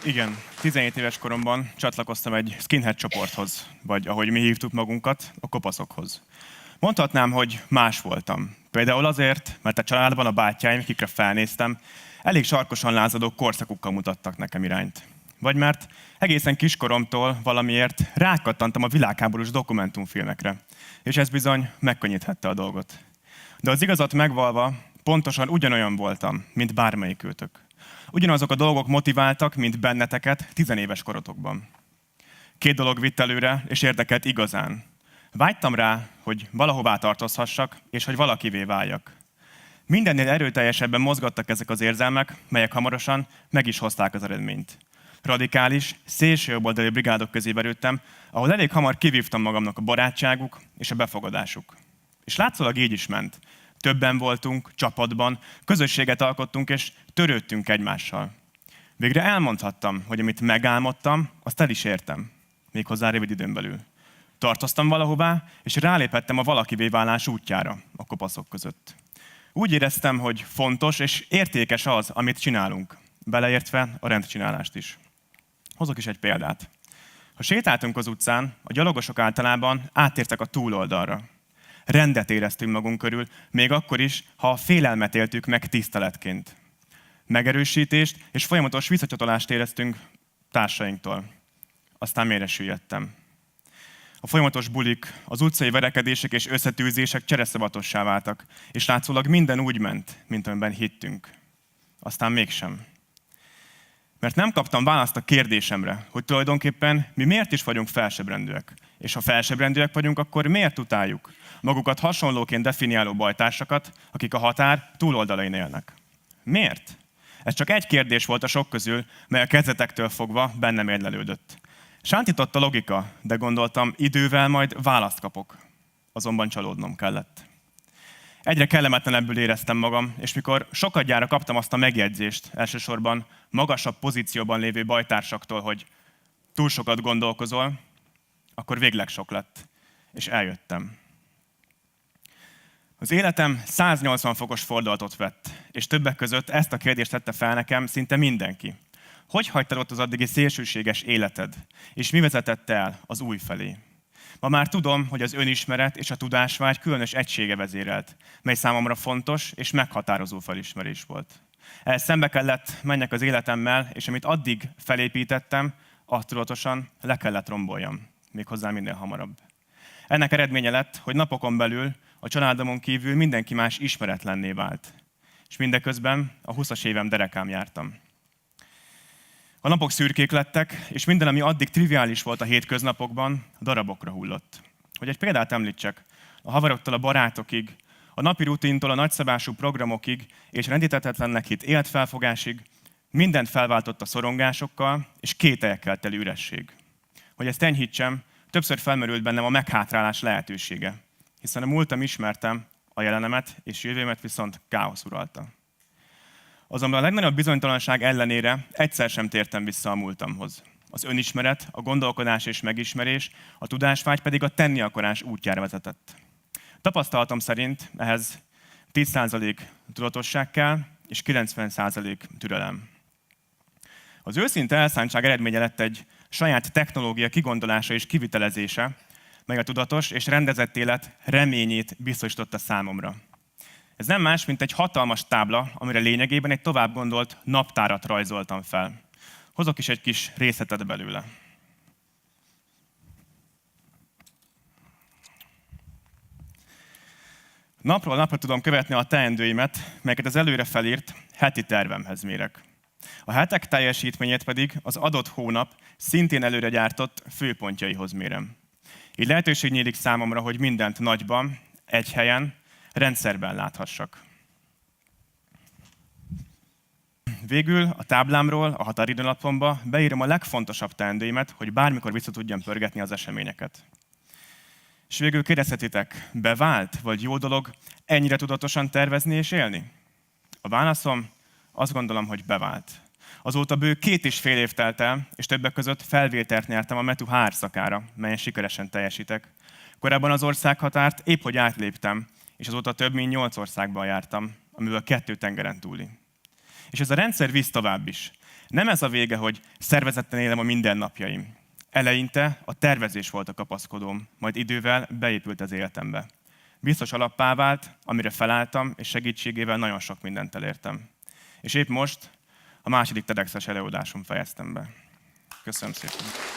Igen, 17 éves koromban csatlakoztam egy skinhead csoporthoz, vagy ahogy mi hívtuk magunkat, a kopaszokhoz. Mondhatnám, hogy más voltam. Például azért, mert a családban a bátyáim, akikre felnéztem, elég sarkosan lázadó korszakukkal mutattak nekem irányt. Vagy mert egészen kiskoromtól valamiért rákattantam a világháborús dokumentumfilmekre, és ez bizony megkönnyíthette a dolgot. De az igazat megvalva, pontosan ugyanolyan voltam, mint bármelyikőtök. Ugyanazok a dolgok motiváltak, mint benneteket 10 éves korotokban. 2 dolog vitt előre, és érdekelt igazán. Vágytam rá, hogy valahová tartozhassak, és hogy valakivé váljak. Mindennél erőteljesebben mozgattak ezek az érzelmek, melyek hamarosan meg is hozták az eredményt. Radikális, szélsőjobboldali brigádok közé verődtem, ahol elég hamar kivívtam magamnak a barátságuk és a befogadásuk. És látszólag így is ment. Többen voltunk, csapatban, közösséget alkottunk és törődtünk egymással. Végre elmondhattam, hogy amit megálmodtam, azt el is értem. Méghozzá rövid időn belül. Tartoztam valahová, és ráléphettem a valakivé válás útjára a kopaszok között. Úgy éreztem, hogy fontos és értékes az, amit csinálunk, beleértve a rendcsinálást is. Hozok is egy példát. Ha sétáltunk az utcán, a gyalogosok általában átértek a túloldalra. Rendet éreztünk magunk körül, még akkor is, ha a félelmet éltük meg tiszteletként. Megerősítést és folyamatos visszacsatolást éreztünk társainktól. Aztán mélyre süllyedtem. A folyamatos bulik, az utcai verekedések és összetűzések csereszabatossá váltak, és látszólag minden úgy ment, mint amiben hittünk. Aztán mégsem. Mert nem kaptam választ a kérdésemre, hogy tulajdonképpen mi miért is vagyunk felsőbbrendűek. És ha felsőbbrendűek vagyunk, akkor miért utáljuk magukat hasonlóként definiáló bajtársakat, akik a határ túloldalain élnek? Miért? Ez csak egy kérdés volt a sok közül, mely a kezdetektől fogva bennem érlelődött. Sántított a logika, de gondoltam, idővel majd választ kapok. Azonban csalódnom kellett. Egyre kellemetlenebbül éreztem magam, és mikor sokadjára kaptam azt a megjegyzést, elsősorban magasabb pozícióban lévő bajtársaktól, hogy túl sokat gondolkozol, akkor végleg sok lett, és eljöttem. Az életem 180 fokos fordulatot vett, és többek között ezt a kérdést tette fel nekem szinte mindenki. Hogy hagytad ott az addigi szélsőséges életed, és mi vezetett el az új felé? Ma már tudom, hogy az önismeret és a tudásvágy különös egysége vezérelt, mely számomra fontos és meghatározó felismerés volt. Ehhez szembe kellett menjek az életemmel, és amit addig felépítettem, azt tudatosan le kellett romboljam, méghozzá minél hamarabb. Ennek eredménye lett, hogy napokon belül a családomon kívül mindenki más ismeretlenné vált. És mindeközben a 20-as évem derekán jártam. A napok szürkék lettek, és minden, ami addig triviális volt a hétköznapokban, darabokra hullott. Hogy egy példát említsek, a haveroktól a barátokig, a napi rutintól a nagyszabású programokig és rendíthetetlennek hitt életfelfogásig mindent felváltott a szorongásokkal és kételyekkel teli üresség. Hogy ezt enyhítsem, többször felmerült bennem a meghátrálás lehetősége, hiszen a múltam ismertem, a jelenemet és jövőmet viszont káosz uralta. Azonban a legnagyobb bizonytalanság ellenére egyszer sem tértem vissza a múltamhoz. Az önismeret, a gondolkodás és megismerés, a tudásvágy pedig a tenni akarás útjára vezetett. Tapasztalatom szerint ehhez 10% tudatosság kell, és 90% türelem. Az őszinte elszántság eredménye lett egy saját technológia kigondolása és kivitelezése, mely a tudatos és rendezett élet reményét biztosította számomra. Ez nem más, mint egy hatalmas tábla, amire lényegében egy tovább gondolt naptárat rajzoltam fel. Hozok is egy kis részletet belőle. Napról napra tudom követni a teendőimet, melyeket az előre felírt heti tervemhez mérek. A hetek teljesítményét pedig az adott hónap szintén előre gyártott főpontjaihoz mérem. Így lehetőség nyílik számomra, hogy mindent nagyban, egy helyen, rendszerben láthassak. Végül a táblámról, a határidőnapomba beírom a legfontosabb teendőimet, hogy bármikor vissza tudjam pörgetni az eseményeket. És végül kérdezhetitek, bevált vagy jó dolog ennyire tudatosan tervezni és élni? A válaszom, azt gondolom, hogy bevált. Azóta bő 2,5 év telt el, és többek között felvételt nyertem a METU HR szakára, melyen sikeresen teljesítek. Korábban az országhatárt épp hogy átléptem, és azóta több mint 8 országban jártam, amiből 2 tengeren túli. És ez a rendszer visz tovább is. Nem ez a vége, hogy szervezetten élem a mindennapjaim. Eleinte a tervezés volt a kapaszkodóm, majd idővel beépült az életembe. Biztos alappá vált, amire felálltam, és segítségével nagyon sok mindent elértem. És épp most a második TEDx-es előadásom fejeztem be. Köszönöm szépen!